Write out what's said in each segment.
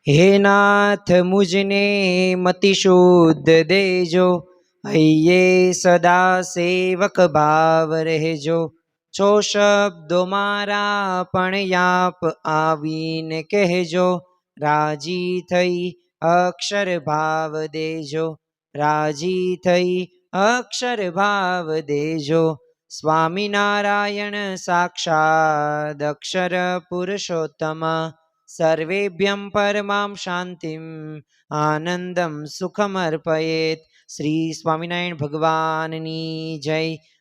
हे नाथ मुझने मति शुद्ध देजो, हइये सदा सेवक भाव રહેજો। છો શબ્દો મારા પણ યાપ આવીને કહેજો, રાજી થઈ અક્ષર ભાવ દેજો, રાજી થઈ અક્ષર ભાવ દેજો। સ્વામિનારાયણ સાક્ષાદ અક્ષર પુરુષોત્તમ, સર્વેભ્યં પરમાં શાંતિમ આનંદમ સુખમર્પયેત। શ્રી સ્વામિનારાયણ ભગવાનની જય।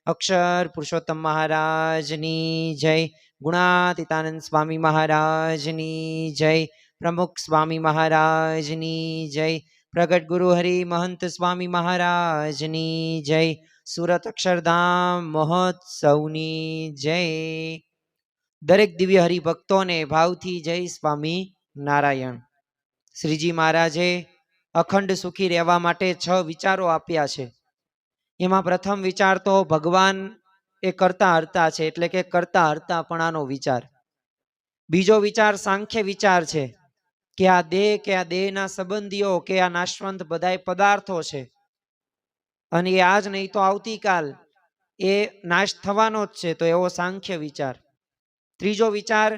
અક્ષર પુરુષોત્તમ મહારાજની જય। ગુણાતીતાનંદ સ્વામી મહારાજની જય। પ્રમુખ સ્વામી મહારાજની જય। પ્રગટ ગુરુ હરિ મહંત સ્વામી મહારાજની જય। સુરત અક્ષરધામ મહોત્સવની જય। દરેક દિવ્ય હરિભક્તોને ભાવથી જય સ્વામી નારાયણ। શ્રીજી મહારાજે અખંડ સુખી રહેવા માટે 6 વિચારો આપ્યા છે। એમાં પ્રથમ વિચાર તો ભગવાન એ કરતા હરતા છે, એટલે કે કરતા હરતાપણાનો વિચાર। બીજો વિચાર સાંખ્ય વિચાર છે કે આ દેહ કે આ દેહના સંબંધીઓ કે આ નાશવંત બધાય પદાર્થો છે અને એ આજ નહીં તો આવતીકાલ એ નાશ થવાનો જ છે, તો એવો સાંખ્ય વિચાર। ત્રીજો વિચાર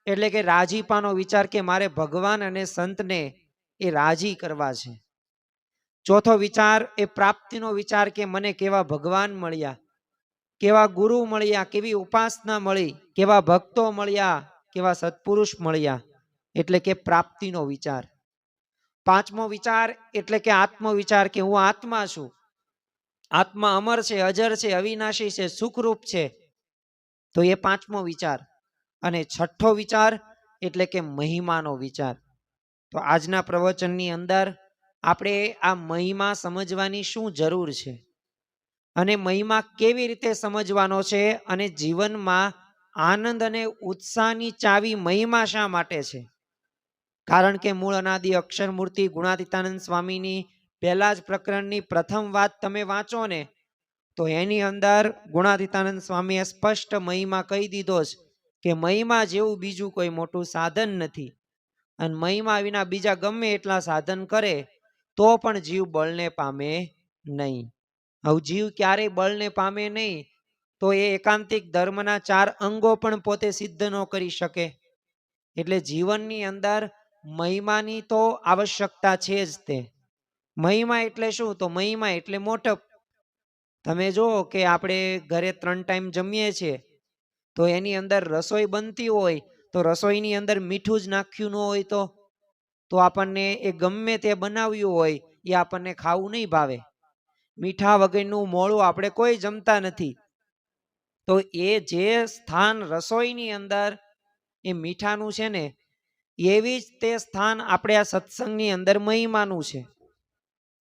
એટલે કે રાજીપાનો વિચાર કે મારે ભગવાન અને સંતને એ રાજી કરવા છે। ચોથો વિચાર એ પ્રાપ્તિનો વિચાર કે મને કેવા ભગવાન મળ્યા, કેવા ગુરુ મળ્યા, કેવી ઉપાસના મળી, કેવા ભક્તો મળ્યા, કેવા સત્પુરુષ મળ્યા, એટલે કે પ્રાપ્તિનો વિચાર। પાંચમો વિચાર એટલે કે આત્મવિચાર કે હું આત્મા છું, આત્મા અમર છે, અજર છે, અવિનાશી છે, સુખરૂપ છે, તો એ પાંચમો વિચાર। અને છઠ્ઠો વિચાર એટલે કે મહિમાનો વિચાર। તો આજના પ્રવચનની અંદર આપણે આ મહિમા સમજવાની શું જરૂર છે અને મહિમા કેવી રીતે સમજવાનો છે અને જીવનમાં આનંદ અને ઉત્સાહની ચાવી મહિમા શા માટે છે। કારણ કે મૂળ અનાદિ અક્ષર મૂર્તિ ગુણાતીતાનંદ સ્વામીની પહેલા જ પ્રકરણની પ્રથમ વાત તમે વાંચો ને તો એની અંદર ગુણાતીતાનંદ સ્વામીએ સ્પષ્ટ મહિમા કહી દીધો છે કે મહિમા જેવું બીજું કોઈ મોટું સાધન નથી અને મહિમા વિના બીજા ગમે એટલા સાધન કરે તો પણ જીવ બળને પામે નહીં। હવે જીવ ક્યારેય બળને પામે નહીં તો એ એકાંતિક ધર્મના 4 અંગો પણ પોતે સિદ્ધ ન કરી શકે। એટલે જીવનની અંદર મહિમાની તો આવશ્યકતા છે જ તે। મહિમા એટલે શું? તો મહિમા એટલે મોટપ। તમે જુઓ કે આપણે ઘરે 3 ટાઈમ જમીએ છીએ તો એની અંદર રસોઈ બનતી હોય તો રસોઈની અંદર મીઠું જ નાખ્યું ન હોય તો આપણને એ ગમે તે બનાવ્યું હોય એ આપણને ખાવું નહીં ભાવે। મીઠા વગરનું મોળું આપણે કોઈ જમતા નથી। તો એ જે સ્થાન રસોઈની અંદર એ મીઠાનું છે ને એવી જ તે સ્થાન આપણે આ સત્સંગની અંદર મહિમાનું છે।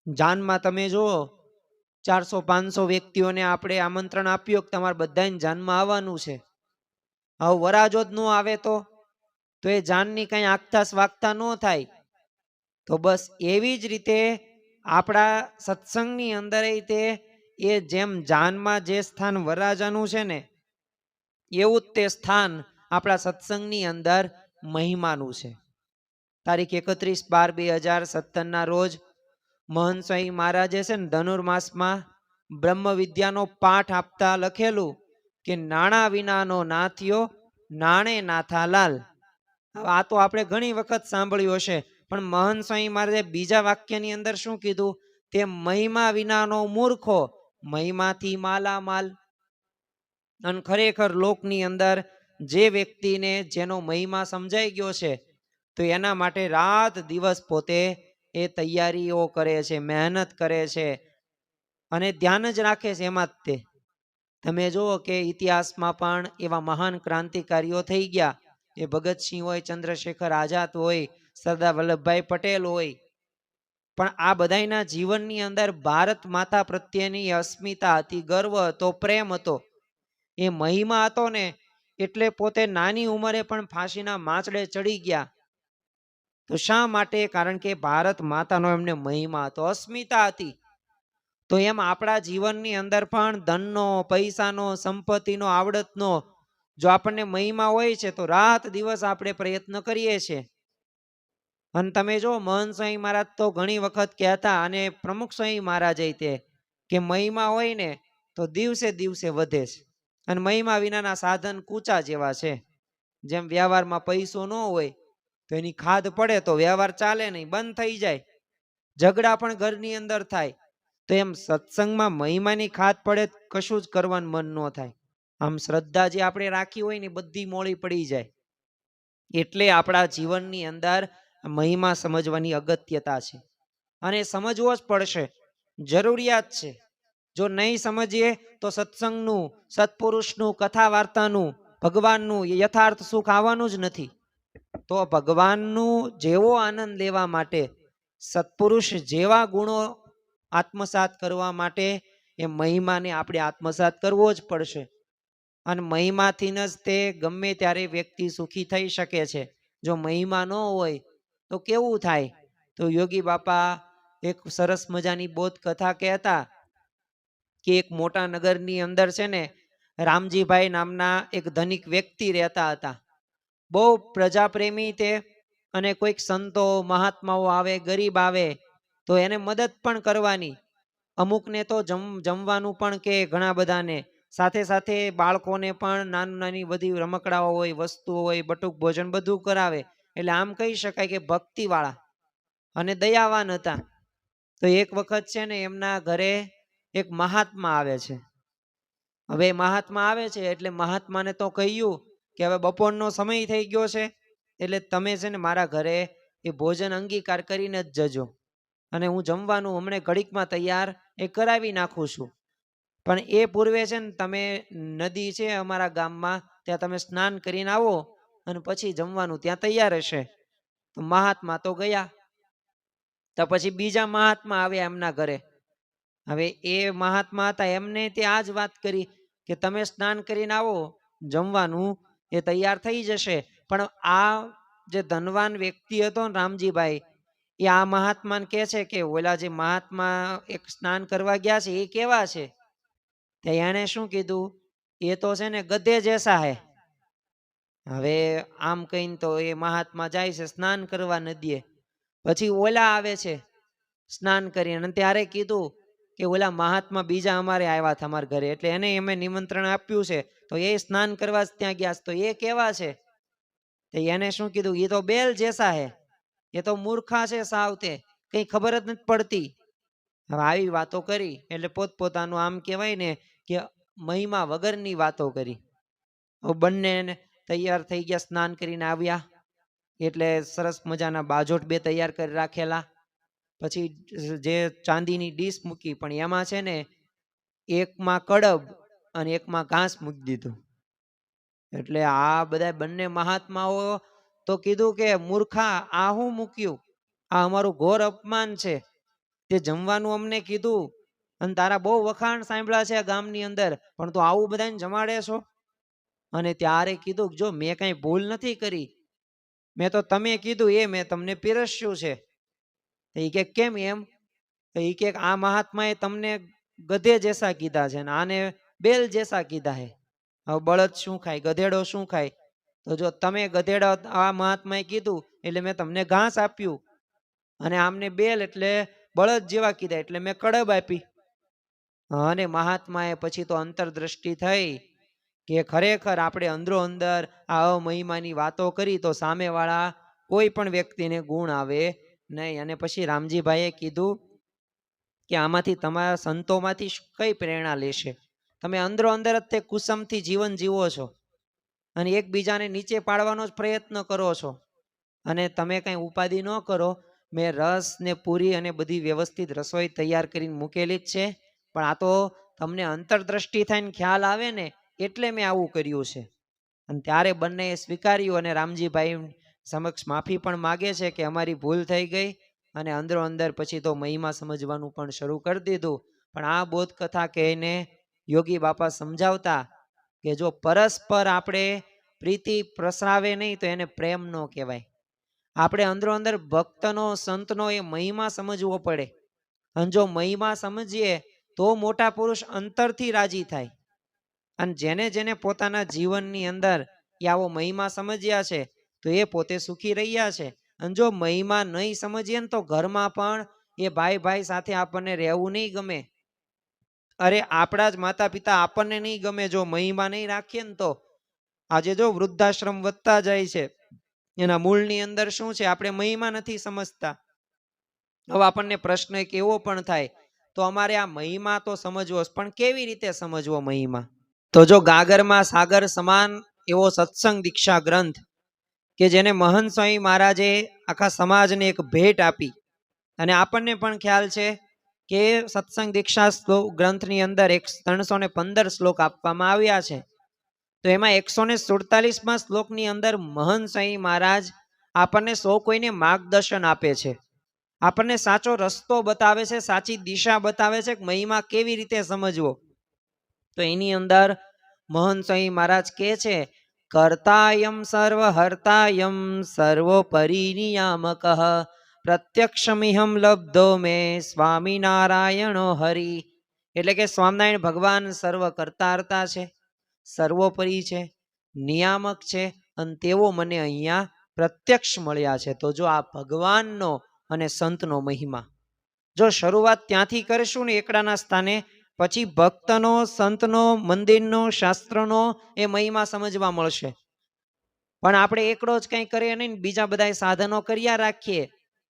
જાનમાં તમે જુઓ 400-500 વ્યક્તિઓને આપણે આમંત્રણ આપ્યું કે તમારે બધાને જાનમાં આવવાનું છે। હવે વરાજો જ ન આવે તો એ જાનની કઈ આગતા સ્વાગતા ન થાય। તો બસ એવી જ રીતે આપણા સત્સંગની અંદર એ જેમ જાનમાં જે સ્થાન વરરાજાનું છે ને એવું જ તે સ્થાન આપણા સત્સંગની અંદર મહિમાનું છે। તારીખ 31/12/2017 ના રોજ મહંત સ્વામી મહારાજે છે ને ધનુર્માસમાં બ્રહ્મ વિદ્યાનો પાઠ આપતા લખેલું કે નાણા વિનાનો નાથિયો નાણે નાથા લાલ। આ તો આપણે ઘણી વખત સાંભળ્યું હશે, પણ મહંત સ્વામી મહારાજે બીજા વાક્યની અંદર શું કીધું? તે મહિમા વિનાનો મૂર્ખો મહિમાથી માલામાલ। અને ખરેખર લોકની અંદર જે વ્યક્તિને જેનો મહિમા સમજાઈ ગયો છે તો એના માટે રાત દિવસ પોતે એ તૈયારીઓ કરે છે, મહેનત કરે છે અને ધ્યાન જ રાખે છે એમાં જ તે। તમે જુઓ કે ઇતિહાસમાં પણ એવા મહાન ક્રાંતિકારીઓ થઈ ગયા, એ ભગતસિંહ હોય, ચંદ્રશેખર આઝાદ હોય, સરદાર વલ્લભભાઈ પટેલ હોય, પણ આ બધાના જીવનની અંદર ભારત માતા પ્રત્યેની અસ્મિતા હતી, ગર્વ હતો, પ્રેમ હતો, એ મહિમા હતો ને એટલે પોતે નાની ઉંમરે પણ ફાંસીના માંચડે ચડી ગયા। તો શા માટે? કારણ કે ભારત માતાનો એમને મહિમા હતો, અસ્મિતા હતી। તો એમ આપણા જીવનની અંદર પણ ધનનો, પૈસાનો, સંપત્તિનો, આવડતનો જો આપણને મહિમા હોય છે તો રાત દિવસ આપણે પ્રયત્ન કરીએ છીએ અને તમે જો મહંત સ્વામી મહારાજ તો ઘણી વખત કહેતા, અને પ્રમુખ સ્વામી મહારાજ તે કે મહિમા હોય ને તો દિવસે દિવસે વધે છે, અને મહિમા વિનાના સાધન કૂચા જેવા છે. જેમ વ્યવહારમાં પૈસો ન હોય તો એની ખાધ પડે તો વ્યવહાર ચાલે નહીં, બંધ થઈ જાય, ઝઘડા પણ ઘરની અંદર થાય. તો એમ સત્સંગમાં મહિમાની ખાધ પડે કશું જ કરવાનું મન ન થાય. આમ શ્રદ્ધા જે આપણે રાખી હોય ને બધી મોળી પડી જાય. એટલે આપણા જીવનની અંદર મહિમા સમજવાની અગત્યતા છે, અને સમજવો જ પડશે, જરૂરિયાત છે. જો નહીં સમજીએ તો સત્સંગનું, સત્પુરુષનું, કથા વાર્તાનું, ભગવાનનું યથાર્થ સુખ આવવાનું જ નથી. તો ભગવાનનું જેવો આનંદ લેવા માટે, સત્પુરુષ જેવા ગુણો આત્મસાત કરવા માટે એ મહિમાને આપણે આત્મસાત કરવો જ પડશે. અને મહિમાથી જ તે ગમે ત્યારે વ્યક્તિ સુખી થઈ શકે છે. જો મહિમા ન હોય તો કેવું થાય? તો યોગી બાપા એક સરસ મજાની બોધ કથા કહેતા કે એક મોટા નગરની અંદર છે ને રામજીભાઈ નામના એક ધનિક વ્યક્તિ રહેતા હતા. બહુ પ્રજાપ્રેમી તે, અને કોઈક સંતો મહાત્માઓ આવે, ગરીબ આવે તો એને મદદ પણ કરવાની. અમુકને તો જમવાનું પણ કે ઘણા બધાને, સાથે સાથે બાળકોને પણ નાની બધી રમકડાઓ હોય, વસ્તુઓ હોય, બટુક ભોજન બધું કરાવે. એટલે આમ કહી શકાય કે ભક્તિવાળા અને દયાવાન હતા. તો એક વખત છે ને એમના ઘરે એક મહાત્મા આવે છે. હવે મહાત્મા આવે છે એટલે મહાત્માને તો કહ્યું કે હવે બપોરનો સમય થઈ ગયો છે, એટલે તમે છે ને મારા ઘરે એ ભોજન અંગીકાર કરીને જ જજો, અને હું જમવાનું હમણાં ઘડીકમાં તૈયાર એ કરાવી નાખું છું. પણ એ પૂર્વે છે ને તમે નદી છે અમારા ગામમાં, ત્યાં તમે સ્નાન કરીને આવો, અને પછી જમવાનું ત્યાં તૈયાર હશે. તો મહાત્મા તો ગયા. તો પછી બીજા મહાત્મા આવ્યા એમના ઘરે. હવે એ મહાત્મા હતા, એમને તે આ જ વાત કરી કે તમે સ્નાન કરીને આવો, જમવાનું એ તૈયાર થઈ જશે. પણ આ જે ધનવાન વ્યક્તિ હતો ને રામજીભાઈ, એ આ મહાત્માને કહે છે કે ઓલા જે મહાત્મા એક સ્નાન કરવા ગયા છે એ કેવા છે? એને શું કીધું? એ તો છે ને ગધે જેસા હે. હવે આમ કહીને તો એ મહાત્મા જાય છે સ્નાન કરવા નદીએ. પછી ઓલા આવે છે સ્નાન કરીને, ત્યારે કીધું કે ઓલા મહાત્મા બીજા અમારે આવ્યા હતા અમારા ઘરે, એટલે એને અમે નિમંત્રણ આપ્યું છે, તો એ સ્નાન કરવા ત્યાં ગયા. તો એ કેવા છે? તો એને શું કીધું? એ તો બેલ જેસા હે. એ તો મૂર્ખા છે સાવ, તે કઈ ખબર જ નથી પડતી. હવે આવી વાતો કરી એટલે પોતપોતાનું આમ કહેવાય ને કે મહિમા વગરની વાતો કરી. બંને તૈયાર થઈ ગયા, સ્નાન કરીને આવ્યા એટલે સરસ મજાના બાજોટ બે તૈયાર કરી રાખેલા. પછી જે ચાંદીની ડીશ મૂકી, પણ એમાં છે ને એકમાં કડબ અને એકમાં ઘાસ મૂકી દીધું. એટલે આ બધા બંને મહાત્માઓ તો કીધું કે મૂર્ખા, આ હું મૂક્યું? આ અમારું ઘોર અપમાન છે. તે જમવાનું અમને કીધું, અને તારા બહુ વખાણ સાંભળ્યા છે ગામની અંદર, પણ તું આવું બધાને જમાડે છો. અને ત્યારે કીધું જો મેં કઈ ભૂલ નથી કરી, મેં તો તમે કીધું એ મેં તમને પીરસ્યું છે. એ કે કેમ એમ? તો એ કે આ મહાત્માએ તમને ગધે જેસા કીધા છે, આને બેલ જેસા કીધા હે. હવે બળદ શું ખાય, ગધેડો શું ખાય? તો જો તમે ગધેડો આ મહાત્માએ કીધું એટલે મેં તમને ઘાસ આપ્યું, અને આમને બેલ એટલે બળદ જેવા કીધા એટલે મેં કડબ આપી. અને મહાત્માએ પછી તો અંતરદ્રષ્ટિ થઈ કે ખરેખર આપણે અંદરો અંદર આ અમહિમાની વાતો કરી તો સામેવાળા કોઈ પણ વ્યક્તિને ગુણ આવે નહીં. અને પછી રામજીભાઈએ કીધું કે આમાંથી તમારા સંતોમાંથી કઈ પ્રેરણા લેશે? તમે અંદરો અંદર જ તે કુસમથી જીવન જીવો છો, અને એકબીજાને નીચે પાડવાનો જ પ્રયત્ન કરો છો, અને તમે કઈ ઉપાધિ ન કરો. મેં રસ ને પૂરી અને બધી વ્યવસ્થિત રસોઈ તૈયાર કરીને મૂકેલી જ છે, પણ આ તો તમને અંતરદ્રષ્ટિ થઈને ખ્યાલ આવે ને એટલે મેં આવું કર્યું છે. અને ત્યારે બંનેએ સ્વીકાર્યું, અને રામજીભાઈ સમક્ષ માફી પણ માગે છે કે અમારી ભૂલ થઈ ગઈ, અને અંદરો અંદર પછી તો મહિમા સમજવાનું પણ શરૂ કરી દીધું. પણ આ બોધ કથા કહીને યોગી બાપા સમજાવતા કે જો પરસ્પર આપણે પ્રીતિ પ્રસરાવે નહીં તો એને પ્રેમ ન કહેવાય. આપણે અંદરો અંદર ભક્તનો, સંતનો એ મહિમા સમજવો પડે, અને જો મહિમા સમજીએ તો મોટા પુરુષ અંતરથી રાજી થાય. અને જેને જેને પોતાના જીવનની અંદર આવો મહિમા સમજ્યા છે તો એ પોતે સુખી રહ્યા છે. અને જો મહિમા નહીં સમજીએ ને તો ઘરમાં પણ એ ભાઈ ભાઈ સાથે આપણને રહેવું નહીં ગમે. અરે આપણા જ માતા પિતા આપણને નહીં ગમે જો મહિમા નહીં રાખીએ ને તો. આજે જો વૃદ્ધાશ્રમ વધતા જાય છે, એના મૂળની અંદર શું છે? આપણે મહિમા નથી સમજતા. હવે આપણને પ્રશ્ન એક એવો પણ થાય, તો અમારે આ મહિમા તો સમજવો, પણ કેવી રીતે સમજવો મહિમા? તો જો ગાગરમાં સાગર સમાન એવો સત્સંગ દીક્ષા ગ્રંથ કે જેને મહંત સ્વામી મહારાજે આખા સમાજને એક ભેટ આપી, અને આપણને પણ ખ્યાલ છે કે સત્સંગ દીક્ષા ગ્રંથની અંદર 315 શ્લોક આપવામાં આવ્યા છે. તો એમાં 147માં શ્લોકની અંદર મહંત સ્વામી મહારાજ આપણને સૌ કોઈને માર્ગદર્શન આપે છે, આપણને સાચો રસ્તો બતાવે છે, સાચી દિશા બતાવે છે કે મહિમા કેવી રીતે સમજવો. તો એની અંદર મહંત સ્વામી મહારાજ કહે છે, કર્તાયમ સર્વહર્તાયમ સર્વોપરી નિયામક પ્રત્યક્ષમિહમ લબ્ધો મે સ્વામિનારાયણો હરિ. એટલે કે સ્વામિનારાયણ ભગવાન સર્વ કર્તાર્તા છે, સર્વોપરી છે, નિયામક છે, અને તેઓ મને અહીંયા પ્રત્યક્ષ મળ્યા છે. તો જો આ ભગવાનનો અને સંતનો મહિમા જો શરૂઆત ત્યાંથી કરીશું ને એકડાના સ્થાને, પછી ભક્તનો, સંતનો, મંદિરનો, શાસ્ત્રનો એ મહિમા સમજવા મળશે. પણ આપણે એકડો જ કંઈ કરીએ નહીં, બીજા બધા સાધનો કર્યા રાખીએ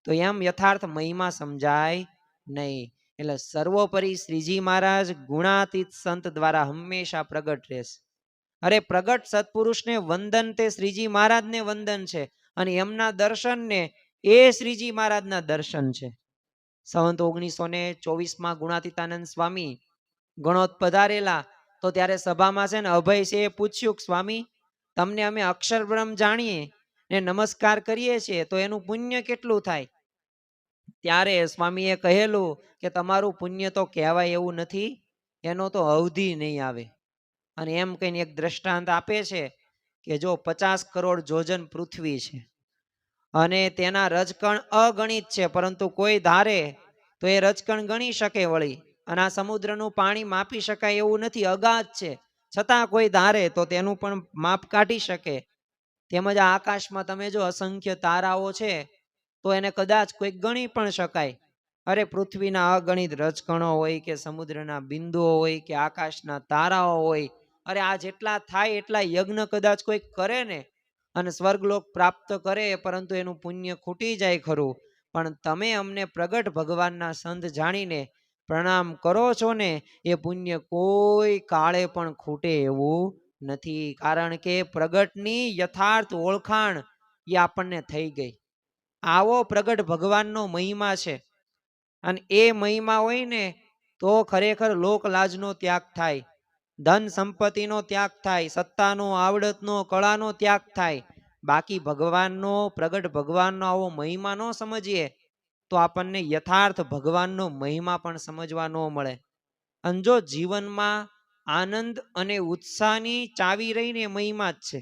તો એમ યથાર્થ મહિમા સમજાય નહીં. એટલે સર્વોપરી શ્રીજી મહારાજ ગુણાતીત સંત દ્વારા હંમેશા પ્રગટ રહેશે. અરે પ્રગટ સત્પુરુષને વંદન તે શ્રીજી મહારાજને વંદન છે, અને એમના દર્શન ને એ શ્રીજી મહારાજના દર્શન છે. સંવત 1924માં ગુણાતીતાનંદ સ્વામી ગણોત પધારેલા, તો ત્યારે સભામાં છે ને અભય છે એ પૂછ્યું, સ્વામી તમને અમે અક્ષર બ્રહ્મ જાણીએ ને નમસ્કાર કરીએ છીએ, તો એનું પુણ્ય કેટલું થાય? ત્યારે સ્વામીએ કહેલું કે તમારું પુણ્ય તો કહેવાય એવું નથી, એનો તો અવધિ નહીં આવે. અને એમ કહીને એક દ્રષ્ટાંત આપે છે કે જો 50 કરોડ જોજન પૃથ્વી છે અને તેના રજકણ અગણિત છે, પરંતુ કોઈ ધારે તો એ રજકણ ગણી શકે વળી. અને આ સમુદ્રનું પાણી માપી શકાય એવું નથી, અગાધ છે, છતાં કોઈ ધારે તો તેનું પણ માપ કાઢી શકે. તેમજ આ આકાશમાં તમે જો અસંખ્ય તારાઓ છે, તો એને કદાચ કોઈ ગણી પણ શકાય. અરે પૃથ્વીના અગણિત રજકણો હોય કે સમુદ્રના બિંદુઓ હોય કે આકાશના તારાઓ હોય, અરે આ જેટલા થાય એટલા યજ્ઞ કદાચ કોઈ કરે ને અને સ્વર્ગલોક પ્રાપ્ત કરે, પરંતુ એનું પુણ્ય ખૂટી જાય ખરું. પણ તમે અમને પ્રગટ ભગવાનના સંત જાણીને પ્રણામ કરો છો ને, એ પુણ્ય કોઈ કાળે પણ ખૂટે એવું નથી. કારણ કે પ્રગટની યથાર્થ ઓળખાણ એ આપણને થઈ ગઈ. આવો પ્રગટ ભગવાનનો મહિમા છે, અને એ મહિમા હોય ને તો ખરેખર લોક લાજનો ત્યાગ થાય, ધન સંપત્તિનો ત્યાગ થાય, સત્તાનો, આવડતનો, કળાનો ત્યાગ થાય. બાકી ભગવાનનો, પ્રગટ ભગવાનનો આવો મહિમા ન સમજીએ તો આપણને યથાર્થ ભગવાનનો મહિમા પણ સમજવા ન મળે. અને જો જીવનમાં આનંદ અને ઉત્સાહની ચાવી રહીને મહિમા જ છે.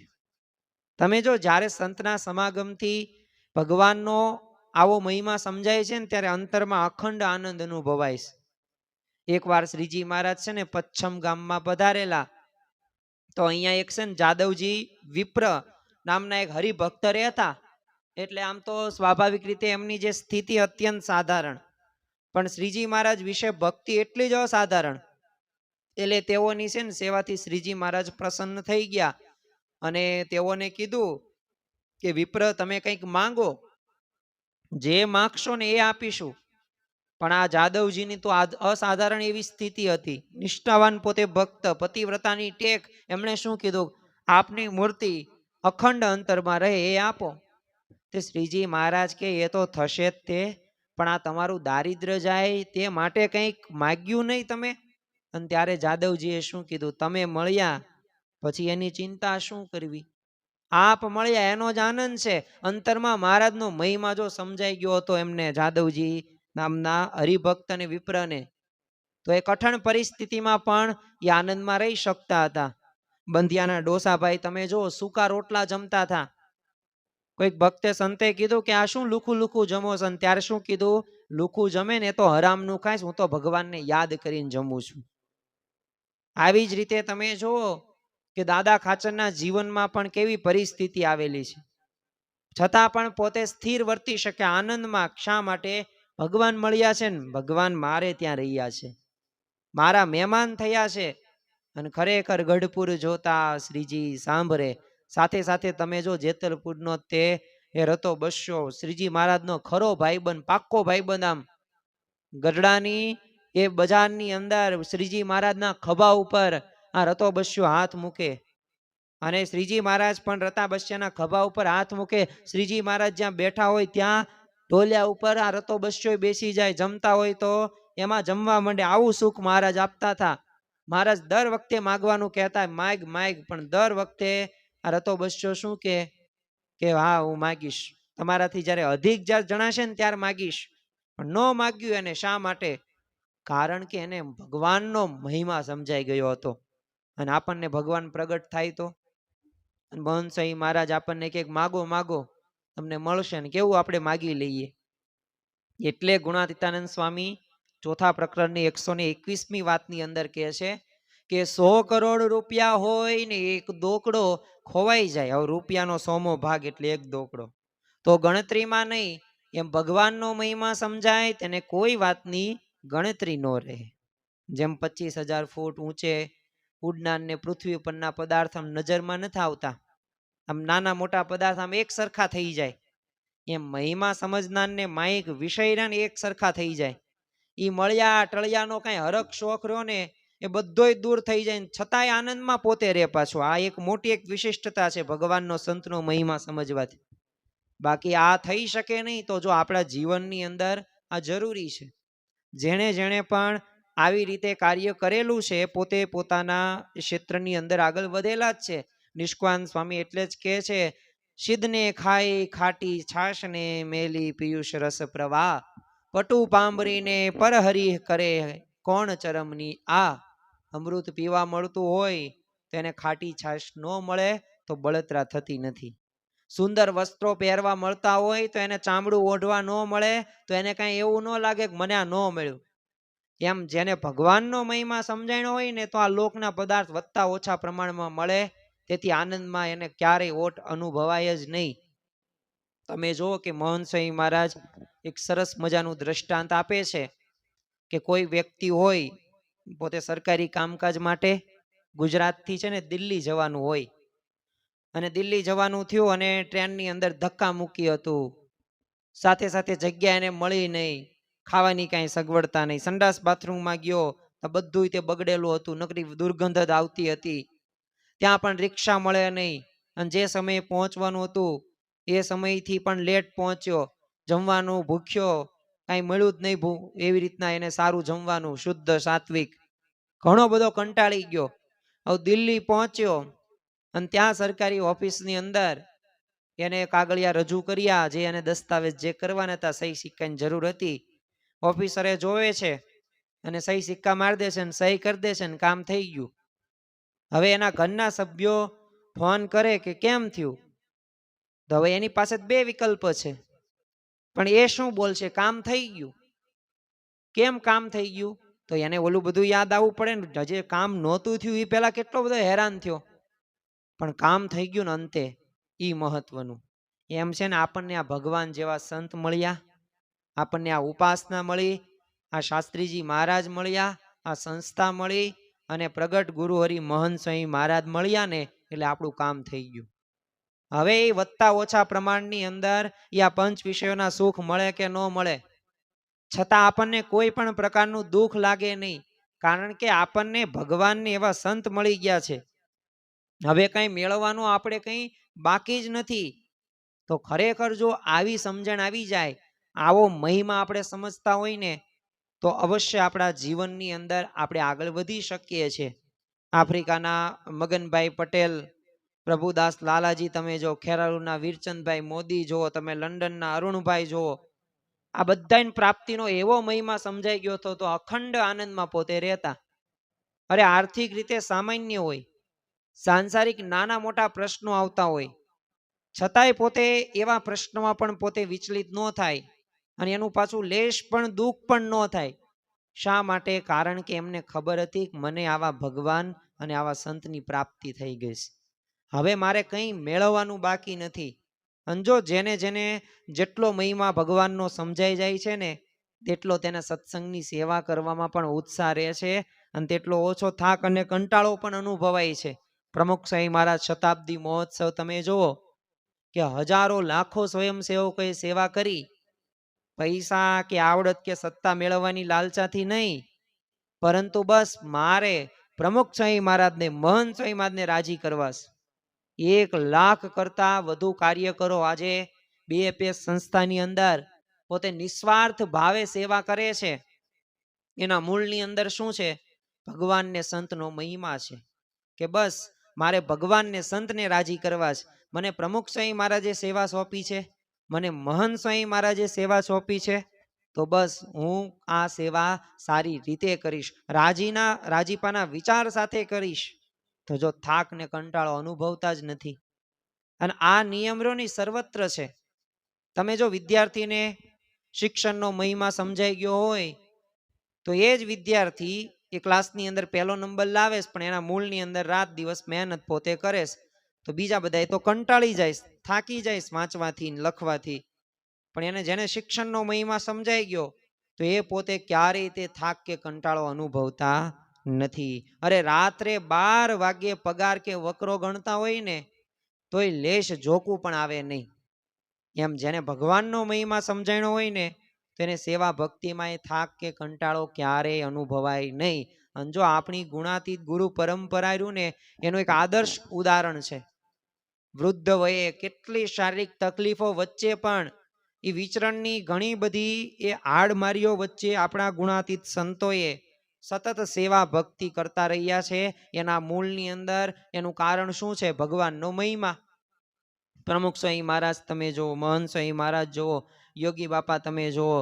તમે જો જ્યારે સંતના સમાગમથી ભગવાનનો આવો મહિમા સમજાય છે ને, ત્યારે અંતરમાં અખંડ આનંદ અનુભવાય છે. એકવાર શ્રીજી મહારાજ છે ને પચ્છમ ગામમાં પધારેલા, તો અહીંયા એક છે ને જાદવજી વિપ્ર નામના એક હરિભક્ત રહેતા. એટલે આમ તો સ્વાભાવિક રીતે એમની જે સ્થિતિ અત્યંત સાધારણ, પણ શ્રીજી મહારાજ વિશે ભક્તિ એટલી જ અસાધારણ. એટલે તેઓની છે ને સેવાથી શ્રીજી મહારાજ પ્રસન્ન થઈ ગયા અને તેઓને કીધું કે વિપ્ર તમે કંઈક માંગો, જે માગશો ને એ આપીશું. પણ આ જાદવજીની તો અસાધારણ એવી સ્થિતિ હતી, નિષ્ઠાવાન, પોતે ભક્ત, પતિવ્રતાની ટેક. એમણે શું કીધું, આપની મૂર્તિ અખંડ અંતરમાં રહે એ આપો. તે શ્રીજી મહારાજ કે એ તો થશે જ તે, પણ આ તમારું દારિદ્ર જાય તે માટે કંઈક માગ્યું નહીં તમે? અને ત્યારે જાદવજીએ શું કીધું, તમે મળ્યા પછી એની ચિંતા શું કરવી, આપ મળ્યા એનો જ આનંદ છે. અંતરમાં મહારાજનો મહિમા જો સમજાઈ ગયો હતો એમને, જાદવજી નામના હરિભક્ત અને વિપ્રને, તો એ કઠણ પરિસ્થિતિમાં પણ એ આનંદમાં રહી શકતા હતા. બંધિયાના ડોસાભાઈ તમે જો સૂકા રોટલા જમતા હતા. કોઈક ભક્તે સંતે કીધું કે આ શું લુખું લુખું જમો છો? ત્યારે શું કીધું, લુખું જમે ને તો હરામનું ખાઈશ, હું તો ભગવાનને યાદ કરીને જમું છું. આવી જ રીતે તમે જુઓ કે દાદા ખાચરના જીવનમાં પણ કેવી પરિસ્થિતિ આવેલી છે. છતાં પણ પોતે સ્થિર વર્તી શકે આનંદમાં. શા માટે? ભગવાન મળ્યા છે ને ભગવાન મારે ત્યાં રહ્યા છે, મારા મહેમાન થયા છે. અને ખરેખર ગઢપુર જોતા શ્રીજી સાંભળે. સાથે સાથે તમે જો જેતલપુરનો તે એ રતો બસ્યો શ્રીજી મહારાજનો ખરો ભાઈબંધ, પાક્કો ભાઈબંધ. આમ ગઢડાની એ બજારની અંદર શ્રીજી મહારાજના ખભા ઉપર આ રતો બસ્યો હાથ મૂકે અને શ્રીજી મહારાજ પણ રતા બસ્યાના ખભા ઉપર હાથ મૂકે. શ્રીજી મહારાજ જ્યાં બેઠા હોય ત્યાં ઢોલિયા ઉપર આ રતો બસ્યો બેસી જાય. જમતા હોય તો એમાં જમવા માંડે. આવું સુખ મહારાજ આપતા હતા. મહારાજ દર વખતે માગવાનું કહેતા, માગ માગ, પણ દર વખતે આ રતો બસ્યો શું કે હા હું માગીશ, તમારાથી જ્યારે અધિક જ્યારે જણાશે ને ત્યારે માગીશ. પણ ન માગ્યું એને. શા માટે? કારણ કે એને ભગવાનનો મહિમા સમજાઈ ગયો હતો. અને આપણને ભગવાન પ્રગટ થાય તો મહંત સ્વામી મહારાજ આપણને કે માગો માગો તમને મળશે, ને કેવું આપણે માગી લઈએ. એટલે ગુણાતીતાનંદ સ્વામી ચોથા પ્રકરણની 121મી વાતની અંદર કહે છે કે 100 કરોડ રૂપિયા હોય ને એક દોકડો ખોવાઈ જાય, હવે રૂપિયાનો 100મો ભાગ એટલે એક દોકડો, તો ગણતરીમાં નહીં. એમ ભગવાનનો મહિમા સમજાય તેને કોઈ વાતની ગણતરી ન રહે. જેમ 25,000 ફૂટ ઊંચે ઉડનાર ને પૃથ્વી પરના પદાર્થ આમ નજરમાં નથી આવતા, આમ નાના મોટા પદાર્થ આમ એક સરખા થઈ જાય, એમ મહિમા સમજનાર ને માઇક વિષયના ને એક સરખા થઈ જાય. ઈ મળ્યા ટળિયાનો કઈ હરખ શોખ રહ્યો ને એ બધોય દૂર થઈ જાય, છતાંય આનંદમાં પોતે રહે પાછો. આ એક મોટી એક વિશિષ્ટતા છે ભગવાનનો સંતનો મહિમા સમજવાથી. બાકી આ થઈ શકે નહીં. તો જો આપણા જીવનની અંદર આ જરૂરી છે. જેણે જેણે પણ આવી રીતે કાર્ય કરેલું છે પોતે પોતાના ક્ષેત્રની અંદર આગળ વધેલા જ છે. નિષ્કાન સ્વામી એટલે જ કહે છે, સિદ્ધને ખાઈ ખાટી છાશને મેલી પિયુષ રસ પ્રવાહ, પટુ પાંબરીને પરહરી કરે કોણ ચરમની આ. અમૃત પીવા મળતું હોય તો એને ખાટી છાશ ન મળે તો બળતરા થતી નથી. સુંદર વસ્ત્રો પહેરવા મળતા હોય તો એને ચામડું ઓઢવા ન મળે તો એને કાંઈ એવું ન લાગે કે મને આ ન મળ્યું. એમ જેને ભગવાનનો મહિમા સમજાણો હોય ને તો આ લોકના પદાર્થ વધતા ઓછા પ્રમાણમાં મળે, તેથી આનંદમાં એને ક્યારેય ઓટ અનુભવાય જ નહીં. તમે જુઓ કે મહંત સ્વામી મહારાજ એક સરસ મજાનું દ્રષ્ટાંત આપે છે કે કોઈ વ્યક્તિ હોય પોતે સરકારી કામકાજ માટે ગુજરાતથી છે ને દિલ્હી જવાનું હોય, અને દિલ્હી જવાનું થયું અને ટ્રેનની અંદર ધક્કા મૂકી હતું. સાથે સાથે જગ્યા એને મળી નહીં, ખાવાની કાંઈ સગવડતા નહીં. સંડાસ બાથરૂમમાં ગયો તો બધું તે બગડેલું હતું, નકરી દુર્ગંધ જ આવતી હતી. ત્યાં પણ રિક્ષા મળે નહીં, અને જે સમયે પહોંચવાનું હતું એ સમયથી પણ લેટ પહોંચ્યો. જમવાનું ભૂખ્યો, કાંઈ મળ્યું જ નહીં. એવી રીતના એને સારું જમવાનું શુદ્ધ સાત્વિક, ઘણો બધો કંટાળી ગયો. હવે દિલ્હી પહોંચ્યો અને ત્યાં સરકારી ઓફિસની અંદર એને કાગળિયા રજૂ કર્યા, જે એને દસ્તાવેજ જે કરવાના હતા, સહી સિક્કાની જરૂર હતી. ઓફિસરે જોવે છે અને સહી સિક્કા મારી દે છે અને સહી કરી દે છે ને કામ થઈ ગયું. હવે એના ઘરના સભ્યો ફોન કરે કે કેમ થયું, તો હવે એની પાસે બે વિકલ્પ છે, પણ એ શું બોલશે? કામ થઈ ગયું. કેમ કામ થઈ ગયું? તો એને ઓલું બધું યાદ આવવું પડે ને, જે કામ નહોતું થયું એ પેલા કેટલો બધો હેરાન થયો, પણ કામ થઈ ગયું ને અંતે, ઈ મહત્વનું. એમ છે ને આપણને આ ભગવાન જેવા સંત મળ્યા, આપણને આ ઉપાસના મળી, આ શાસ્ત્રીજી મહારાજ મળ્યા, આ સંસ્થા મળી, અને પ્રગટ ગુરુ હરિ મહંત સ્વામી મહારાજ મળ્યા ને એટલે આપણું કામ થઈ ગયું. હવે એ વધતા ઓછા પ્રમાણની અંદર આ પંચ વિષયોના સુખ મળે કે ન મળે, છતાં આપણને કોઈ પણ પ્રકારનું દુઃખ લાગે નહીં, કારણ કે આપણને ભગવાનને એવા સંત મળી ગયા છે. હવે કઈ મેળવવાનું આપણે કઈ બાકી જ નથી. તો ખરેખર જો આવી સમજણ આવી જાય, આવો મહિમા આપણે સમજતા હોય ને, તો અવશ્ય આપણા જીવનની અંદર આપણે આગળ વધી શકીએ છીએ. આફ્રિકાના મગનભાઈ પટેલ, પ્રભુદાસ લાલાજી તમે જો, ખેરાલુના વીરચંદભાઈ મોદી જુઓ, તમે લંડનના અરુણભાઈ જુઓ, આ બધાની પ્રાપ્તિનો એવો મહિમા સમજાઈ ગયો હતો તો અખંડ આનંદમાં પોતે રહેતા. અરે આર્થિક રીતે સામાન્ય હોય, સાંસારિક નાના મોટા પ્રશ્નો આવતા હોય, છતાંય પોતે એવા પ્રશ્નોમાં પણ પોતે વિચલિત ન થાય, અને એનું પાછું લેશ પણ દુઃખ પણ ન થાય. શા માટે? કારણ કે એમને ખબર હતી કે મને આવા ભગવાન અને આવા સંતની પ્રાપ્તિ થઈ ગઈ છે, હવે મારે કંઈ મેળવવાનું બાકી નથી. અને જો જેને જેને જેટલો મહિમા ભગવાનનો સમજાઈ જાય છે ને તેટલો તેને સત્સંગની સેવા કરવામાં પણ ઉત્સાહ રહે છે અને તેટલો ઓછો થાક અને કંટાળો પણ અનુભવાય છે. પ્રમુખ સ્વામી મહારાજ શતાબ્દી મહોત્સવ તમે જુઓ કે હજારો લાખો સ્વયંસેવકોએ સેવા કરી, પૈસા કે આવડત કે સત્તા મેળવવાની લાલચાથી નહીં, પરંતુ બસ મારે પ્રમુખ સ્વામી મહારાજને, મહંત સ્વામી મહારાજને રાજી કરવા. 1 લાખ કરતા વધુ કાર્યકરો આજે BFS સંસ્થાની અંદર પોતે નિસ્વાર્થ ભાવે સેવા કરે છે. એના મૂળની અંદર શું છે? ભગવાન ને સંતનો મહિમા છે કે બસ મારે ભગવાનને સંતને રાજી કરવા છે. મને પ્રમુખ સ્વામી મહારાજે સેવા સોંપી છે, મને મહંત સ્વામી મહારાજે સેવા સોંપી છે, તો બસ હું આ સેવા સારી રીતે કરીશ, રાજીપાના વિચાર સાથે કરીશ. તો જો થાક ને કંટાળો અનુભવતા જ નથી. અને આ નિયમોની સર્વત્ર છે. તમે જો વિદ્યાર્થીને શિક્ષણનો મહિમા સમજાઈ ગયો હોય તો એ જ વિદ્યાર્થી એ ક્લાસની અંદર પહેલો નંબર લાવે પણ એના મૂળની અંદર રાત દિવસ મહેનત પોતે કરે, તો બીજા બધા તો કંટાળી જાય, થાકી જાય વાંચવાથી લખવાથી. પણ એને જેને શિક્ષણનો મહિમા સમજાઈ ગયો તો એ પોતે ક્યારેય તે થાક કે કંટાળો અનુભવતા નથી. અરે રાત્રે 12 વાગ્યે પગાર કે વકરો ગણતા હોય ને તોય લેશ જોકું પણ આવે નહીં. એમ જેને ભગવાનનો મહિમા સમજાણો હોય ને તેને સેવા ભક્તિમાં થાક કે કંટાળો ક્યારેય અનુભવાય નહીં. અને જો આપણી ગુણાતીત ગુરુ પરંપરા રહ્યું ને એનું એક આદર્શ ઉદાહરણ છે. વૃદ્ધ વયે કેટલી શારીરિક તકલીફો વચ્ચે પણ એ વિચરણની ઘણી બધી એ હાડમારીઓ વચ્ચે આપણા ગુણાતીત સંતોએ સતત સેવા ભક્તિ કરતા રહ્યા છે. એના મૂળની અંદર એનું કારણ શું છે? ભગવાનનો મહિમા. પ્રમુખ સ્વામી મહારાજ તમે જુઓ, મહંત સ્વામી મહારાજ જુઓ, યોગી બાપા તમે જુઓ,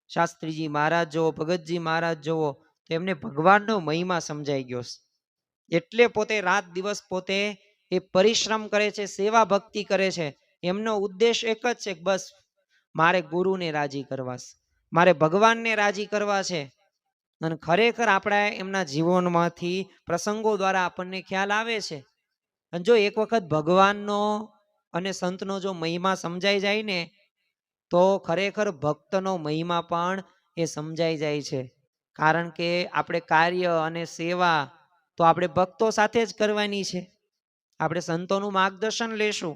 શાસ્ત્રીજી મહારાજ જુઓ, ભગતજી મહારાજ જુઓ, તો એમને ભગવાનનો મહિમા સમજાઈ ગયો. એટલે પોતે રાત દિવસ પોતે એ પરિશ્રમ કરે છે, સેવા ભક્તિ કરે છે. એમનો ઉદ્દેશ એક જ છે, બસ મારે ગુરુને રાજી કરવા, મારે ભગવાનને રાજી કરવા છે. અને ખરેખર આપણા એમના જીવનમાંથી પ્રસંગો દ્વારા આપણને ખ્યાલ આવે છે. અને જો એક વખત ભગવાનનો અને સંતનો જો મહિમા સમજાઈ જાય ને તો ખરેખર ભક્તનો મહિમા પણ એ સમજાઈ જાય છે. કારણ કે આપણે કાર્ય અને સેવા તો આપણે ભક્તો સાથે જ કરવાની છે. આપણે સંતોનું માર્ગદર્શન લેશું,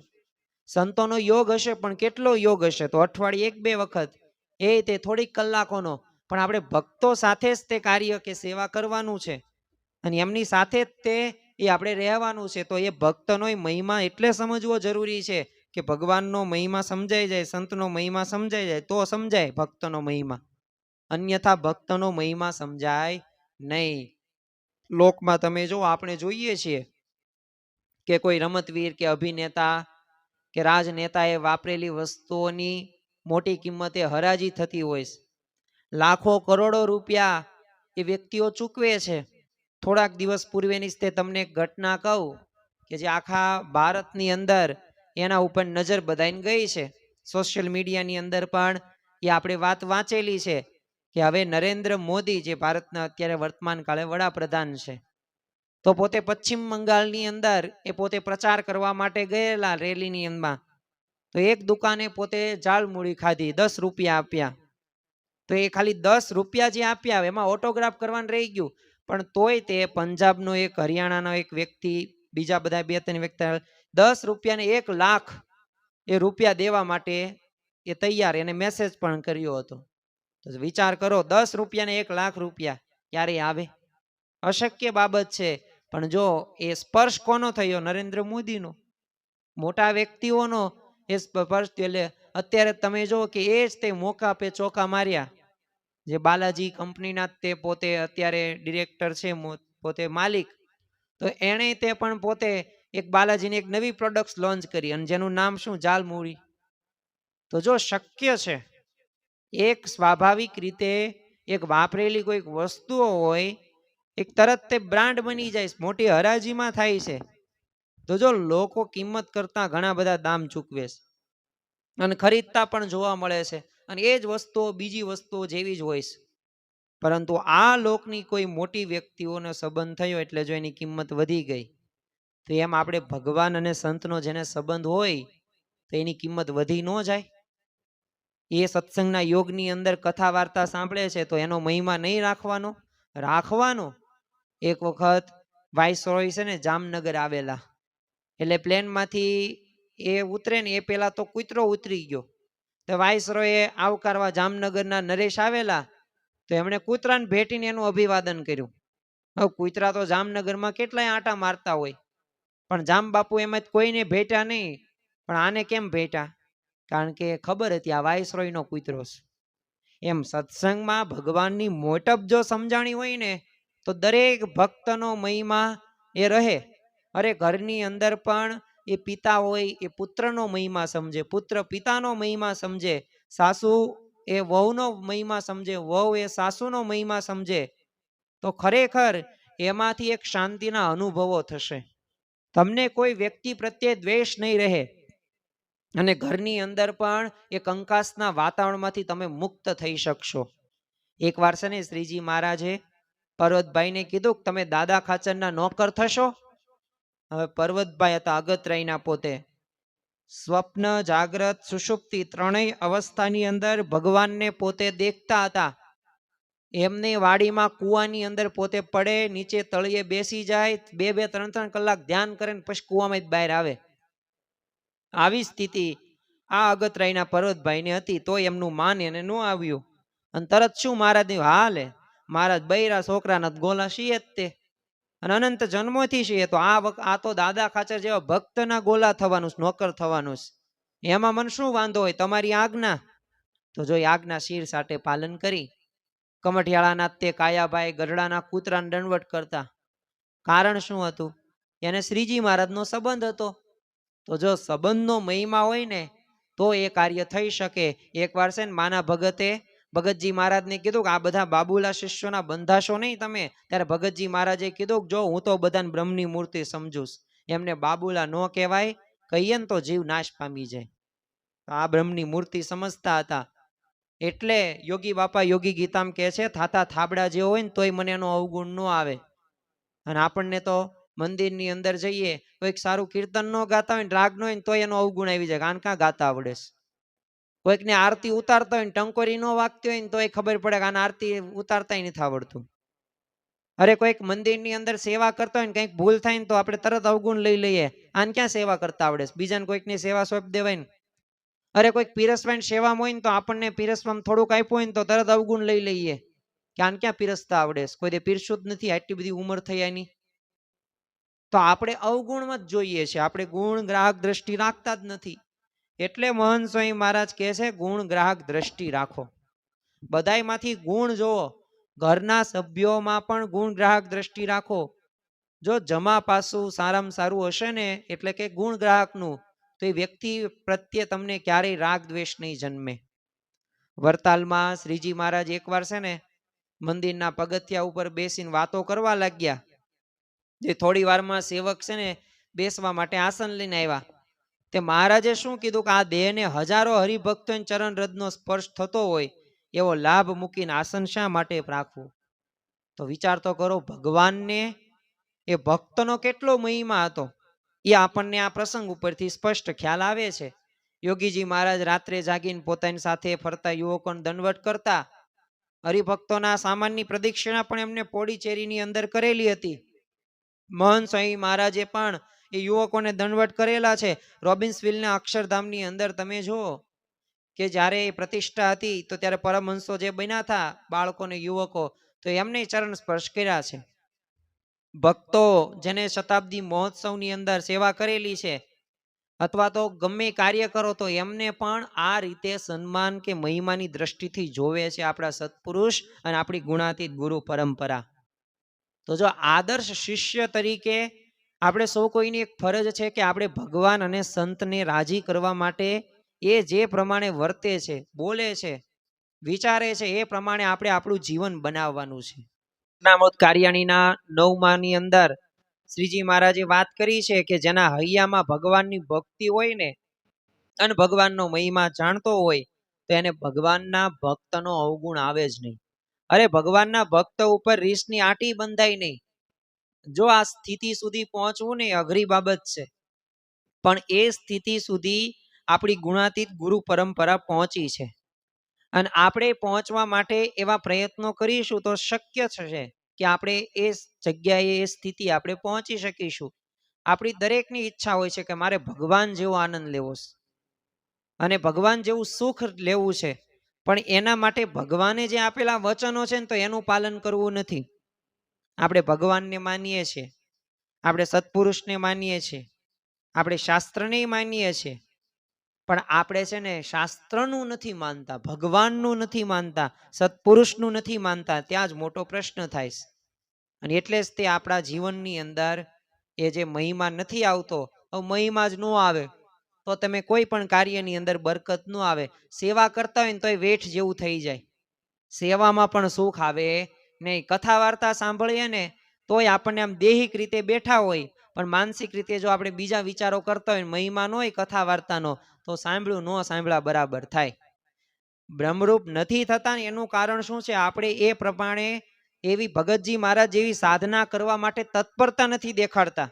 સંતોનો યોગ હશે પણ કેટલો યોગ હશે? તો અઠવાડિયે 1-2 વખત, એ તે થોડીક કલાકોનો, પણ આપણે ભક્તો સાથે જ તે કાર્ય કે સેવા કરવાનું છે અને એમની સાથે જ તે આપણે રહેવાનું છે. તો એ ભક્તનો મહિમા એટલે સમજવો જરૂરી છે કે ભગવાનનો મહિમા સમજાઈ જાય, સંતનો મહિમા સમજાઈ જાય તો સમજાય ભક્તનો મહિમા, અન્યથા ભક્તનો મહિમા સમજાય નહીં. લોકમાં તમે જો આપણે જોઈએ છીએ કે કોઈ રમતવીર કે અભિનેતા કે રાજનેતાએ વાપરેલી વસ્તુઓની મોટી કિંમતે હરાજી થતી હોય, લાખો કરોડો રૂપિયા એ વ્યક્તિઓ ચૂકવે છે. થોડાક દિવસ પૂર્વેની તે તમને એક ઘટના કહું કે જે આખા ભારતની અંદર એના ઉપર નજર બધાઈને ગઈ છે. સોશિયલ મીડિયાની અંદર પણ એ આપણે વાત વાંચેલી છે કે હવે નરેન્દ્ર મોદી જે ભારતના અત્યારે વર્તમાન કાળે વડાપ્રધાન છે, તો પોતે પશ્ચિમ બંગાળની અંદર એ પોતે પ્રચાર કરવા માટે ગયેલા રેલીની અંદર, તો એક દુકાને પોતે જાળમૂળી ખાધી, 10 રૂપિયા આપ્યા. તો એ ખાલી 10 રૂપિયા જે આપ્યા એમાં ઓટોગ્રાફ કરવાનું રહી ગયું, પણ તોય તે પંજાબનો એક, હરિયાણાનો એક વ્યક્તિ, બીજા બધા 2-3 વ્યક્તિ 10 રૂપિયાને 1 લાખ એ રૂપિયા દેવા માટે એ તૈયાર, એને મેસેજ પણ કર્યો હતો. તો વિચાર કરો, 10 રૂપિયાને 1 લાખ રૂપિયા ક્યારે આવે? અશક્ય બાબત છે. પણ જો એ સ્પર્શ કોનો થયો? નરેન્દ્ર મોદીનો, મોટા વ્યક્તિઓનો એ સ્પર્શ. એટલે અત્યારે તમે જો કે એ જ તે મોકા પે ચોકા માર્યા. જે બાલાજી કંપનીના તે પોતે અત્યારે ડિરેક્ટર છે, પોતે માલિક, તો એણે તે પણ પોતે એક બાલાજીની એક નવી પ્રોડક્ટ લોન્ચ કરી અને જેનું નામ શું? જાલમૂળી. તો જો શક્ય છે એક સ્વાભાવિક રીતે એક વાપરેલી કોઈક વસ્તુઓ હોય, એક તરત તે બ્રાન્ડ બની જાય, મોટી હરાજીમાં થાય છે, તો જો લોકો કિંમત કરતા ઘણા બધા દામ ચૂકવે છે અને ખરીદતા પણ જોવા મળે છે, અને એ જ વસ્તુઓ બીજી વસ્તુઓ જેવી જ હોય છે. પરંતુ આ લોકની કોઈ મોટી વ્યક્તિઓનો સંબંધ થયો એટલે જો એની કિંમત વધી ગઈ, તો એમ આપણે ભગવાન અને સંતનો જેને સંબંધ હોય તો એની કિંમત વધી ન જાય? એ સત્સંગના યોગની અંદર કથા વાર્તા સાંભળે છે તો એનો મહિમા નહીં રાખવાનો? રાખવાનો. એક વખત વાઇસરોય છે ને જામનગર આવેલા, એટલે પ્લેનમાંથી એ ઉતરે ને એ પેલા તો કૂતરો ઉતરી ગયો. તો વાઇસરોયે આવકારવા જામનગરના નરેશ આવેલા, તો એમણે કૂતરાને ભેટીને એનું અભિવાદન કર્યું. હવે કૂતરા તો જામનગરમાં કેટલાય આંટા મારતા હોય, પણ જામ બાપુ એમાં કોઈને ભેટ્યા નહીં. પણ આને કેમ ભેટ્યા? કારણ કે ખબર હતી આ વાઇસરોયનો કૂતરો છે. એમ સત્સંગમાં ભગવાનની મોટપ જો સમજાણી હોય ને તો દરેક ભક્તનો મહિમા એ રહે. અરે ઘરની અંદર પણ એ પિતા હોય એ પુત્રનો મહિમા સમજે, પુત્ર પિતાનો મહિમા સમજે, સાસુ એ વહુનો મહિમા સમજે, વહુ એ સાસુનો મહિમા સમજે, તો ખરેખર એમાંથી એક શાંતિના અનુભવો થશે. તમને કોઈ વ્યક્તિ પ્રત્યે દ્વેષ નહીં રહે અને ઘરની અંદર પણ એક કંકાસના વાતાવરણમાંથી તમે મુક્ત થઈ શકશો. એકવાર છે ને શ્રીજી મહારાજે પર્વતભાઈને કીધું કે તમે દાદા ખાચરના નોકર થશો. હવે પર્વતભાઈ હતા અગતરાયના પોતે. સ્વપ્ન, જાગ્રત, સુષુપ્તિ ત્રણેય અવસ્થાની અંદર ભગવાનને પોતે દેખતા હતા. એમને વાડીમાં કૂવાની અંદર પોતે પડે, નીચે તળિયે બેસી જાય, 2-2, 3-3 કલાક ધ્યાન કરે ને પછી કૂવામાં જ બહાર આવે. આવી સ્થિતિ આ અગતરાયના પર્વતભાઈને હતી. તો એમનું માન એને ન આવ્યું અને તરત શું મહારાજ હાલે, મહારાજ બૈરા છોકરાના ગોલા છીએ જ તે, અને અનંત જન્મોથી છીએ. તો આ તો દાદા ખાચર જેવા ભક્તના ગોલા થવાનું, નોકર થવાનું. એમાં મને શું વાંધો હોય, તમારી આજ્ઞા. તો જો આજ્ઞા શિર સાથે પાલન કરી. કમઠિયાળાના તે કાયાભાઈ ગઢડાના કૂતરાને દંડવટ કરતા. કારણ શું હતું? એને શ્રીજી મહારાજનો સંબંધ હતો. તો જો સંબંધનો મહિમા હોય ને તો એ કાર્ય થઈ શકે. એકવાર છે ને માના ભગતે ભગતજી મહારાજને કીધું કે આ બધા બાબુલા શિષ્યોના બંધાશો નહીં તમે. ત્યારે ભગતજી મહારાજે કીધું કે જો હું તો બધાને બ્રહ્મની મૂર્તિ સમજું, એમને બાબુલા ન કહેવાય, કહીએ ને તો જીવ નાશ પામી જાય. આ બ્રહ્મની મૂર્તિ સમજતા હતા. એટલે યોગી બાપા યોગી ગીતામ કહે છે, થાતા થાબડા જેવો હોય ને તોય મને એનો અવગુણ ન આવે. અને આપણને તો મંદિરની અંદર જઈએ તો એક સારું કીર્તન ન ગાતા હોય ને, રાગ ન હોય ને તોય એનો અવગુણ આવી જાય. કાન ક્યાં ગાતા આવડે છે? કોઈકને આરતી ઉતારતા હોય ને ટંકોરી ન વાગતી હોય ને તોય ખબર પડે કે આને આરતી ઉતારતા નથી આવડતું. અરે કોઈક મંદિરની અંદર સેવા કરતા હોય ને કંઈક ભૂલ થાય ને તો આપણે તરત અવગુણ લઈ લઈએ, આને ક્યાં સેવા કરતા આવડે છે? બીજાને કોઈકની સેવા સોંપી દેવાય ને. અરે કોઈક પીરસવાની સેવામાં હોય ને તો આપણને પીરસવામાં થોડુંક આપ્યું હોય ને તો તરત અવગુણ લઈ લઈએ કે આને ક્યાં પીરસતા આવડે છે, કોઈ દે પીરસું જ નથી, આટલી બધી ઉંમર થઈ એની. તો આપણે અવગુણમાં જ જોઈએ છે, આપણે ગુણ ગ્રાહક દ્રષ્ટિ રાખતા જ નથી. એટલે મહંત સ્વામી મહારાજ કહે છે ગુણ ગ્રાહક દ્રષ્ટિ રાખો. બધાયમાંથી ગુણ જોવો, ઘરના સભ્યોમાં પણ ગુણ ગ્રાહક દ્રષ્ટિ રાખો. જો જમા પાસું સારામાં સારું હશે ને, એટલે કે ગુણ ગ્રાહકનું, તો એ વ્યક્તિ પ્રત્યે તમને ક્યારેય રાગ દ્વેષ નહીં જન્મે. વરતાલમાં શ્રીજી મહારાજ એકવાર છે ને મંદિરના પગથિયા ઉપર બેસીને વાતો કરવા લાગ્યા. જે થોડી વારમાં સેવક છે ને બેસવા માટે આસન લઈને આવ્યા. તે મહારાજે શું કીધું કે આ દેહને હજારો હરિભક્તોના ચરણ રજનો સ્પર્શ થતો હોય, એવો લાભ મૂકીને આસન શા માટે રાખવું? તો વિચાર તો કરો, ભગવાનને એ ભક્તનો કેટલો મહિમા હતો એ આપણને આ પ્રસંગ ઉપરથી સ્પષ્ટ ખ્યાલ આવે છે. યોગીજી મહારાજ રાત્રે જાગીને પોતાની સાથે ફરતા યુવકોને દંડવટ કરતા. હરિભક્તોના સામાનની પ્રદક્ષિણા પણ એમને પોડીચેરીની અંદર કરેલી હતી. મહંત સ્વામી મહારાજે પણ એ યુવકોને દંડવટ કરેલા છે. રોબિન્સવિલના અક્ષરધામની અંદર તમે જુઓ કે જ્યારે પ્રતિષ્ઠા હતી તો ત્યારે પરમહંસો જે બન્યા હતા, બાળકોને યુવકો, તો એમને ચરણ સ્પર્શ કર્યા છે. ભક્તો જેને શતાબ્દી મહોત્સવની અંદર સેવા કરેલી છે અથવા તો ગમે કાર્ય કરો તો એમને પણ આ રીતે સન્માન કે મહિમાની દ્રષ્ટિથી જોવે છે આપણા સત્પુરુષ અને આપણી ગુણાતીત ગુરુ પરંપરા. તો જો આદર્શ શિષ્ય તરીકે આપણે સૌ કોઈની એક ફરજ છે કે આપણે ભગવાન અને સંતને રાજી કરવા માટે એ જે પ્રમાણે વર્તે છે, બોલે છે, વિચારે છે, એ પ્રમાણે આપણે આપણું જીવન બનાવવાનું છે. નામોદ કાર્યાણીના 9માની અંદર શ્રીજી મહારાજે વાત કરી છે કે જેના હૈયામાં ભગવાનની ભક્તિ હોય ને અને ભગવાનનો મહિમા જાણતો હોય તો એને ભગવાનના ભક્તનો અવગુણ આવે જ નહીં. અરે ભગવાનના ભક્ત ઉપર રીસની આંટી બંધાય નહીં. જો આ સ્થિતિ સુધી પહોંચવું ને અઘરી બાબત છે, પણ એ સ્થિતિ સુધી આપણી ગુણાતીત ગુરુ પરંપરા પહોંચી છે. અને આપણે પહોંચવા માટે એવા પ્રયત્નો કરીશું તો શક્ય છે કે આપણે એ જગ્યાએ એ સ્થિતિ આપણે પહોંચી શકીશું. આપણી દરેકની ઈચ્છા હોય છે કે મારે ભગવાન જેવો આનંદ લેવો છે અને ભગવાન જેવું સુખ લેવું છે, પણ એના માટે ભગવાને જે આપેલા વચનો છે ને તો એનું પાલન કરવું નથી. આપણે ભગવાનને માનીએ છીએ, આપણે સત્પુરુષને માનીએ છીએ, આપણે શાસ્ત્રને માનીએ છીએ, પણ આપણે છે ને શાસ્ત્રનું નથી માનતા, ભગવાનનું નથી માનતા, સત્પુરુષનું નથી માનતા. ત્યાં જ મોટો પ્રશ્ન થાય છે. અને એટલે જ તે આપણા જીવનની અંદર એ જે મહિમા નથી આવતો. મહિમા જ ન આવે તો તમે કોઈ પણ કાર્યની અંદર બરકત ન આવે. સેવા કરતા હોય ને તોય વેઠ જેવું થઈ જાય, સેવામાં પણ સુખ આવે નહીં. કથા વાર્તા સાંભળીએ ને તોય આપણને આમ દેહિક રીતે બેઠા હોય, પણ માનસિક રીતે જો આપણે બીજા વિચારો કરતા હોય, મહિમા ન હોય કથા વાર્તાનો, તો સાંભળ્યું ન સાંભળ્યા બરાબર થાય. બ્રહ્મરૂપ નથી થતા ને એનું કારણ શું છે? આપણે એ પ્રમાણે એવી ભગતજી મહારાજ જેવી સાધના કરવા માટે તત્પરતા નથી દેખાડતા.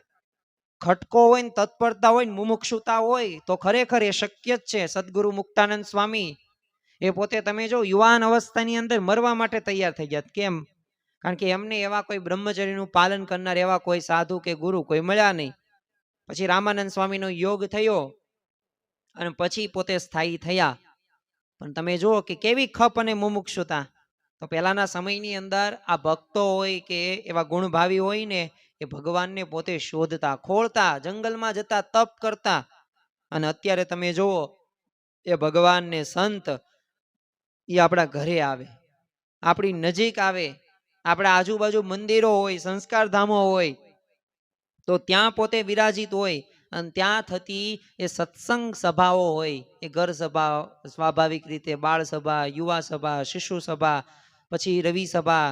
ખટકો હોય ને તત્પરતા હોય ને મુમુક્ષુતા હોય તો ખરેખર એ શક્ય જ છે. સદગુરુ મુક્તાનંદ સ્વામી એ પોતે તમે જો યુવાન અવસ્થાની અંદર મરવા માટે તૈયાર થઈ ગયા. કેમ? કારણ કે એમને એવા કોઈ બ્રહ્મચર્યનું પાલન કરનાર એવા કોઈ સાધુ કે ગુરુ કોઈ મળ્યા નહીં. પછી રામાનંદ સ્વામીનો યોગ થયો અને પછી પોતે સ્થાયી થયા. પણ તમે જુઓ કે કેવી ખપ અને મુમુક્ષુતા. તો પહેલાના સમયની અંદર આ ભક્તો હોય કે એવા ગુણભાવી હોય ને, એ ભગવાનને પોતે શોધતા, ખોળતા, જંગલમાં જતા, તપ કરતા. અને અત્યારે તમે જુઓ એ ભગવાનને સંત એ આપણા ઘરે આવે, આપણી નજીક આવે, આપણા આજુબાજુ મંદિરો હોય, સંસ્કાર ધામો હોય તો ત્યાં પોતે વિરાજિત હોય. અને ત્યાં થતી એ સત્સંગ સભાઓ હોય, એ ઘર સભા, સ્વાભાવિક રીતે બાળ સભા, યુવા સભા, શિશુ સભા, પછી રવિ સભા,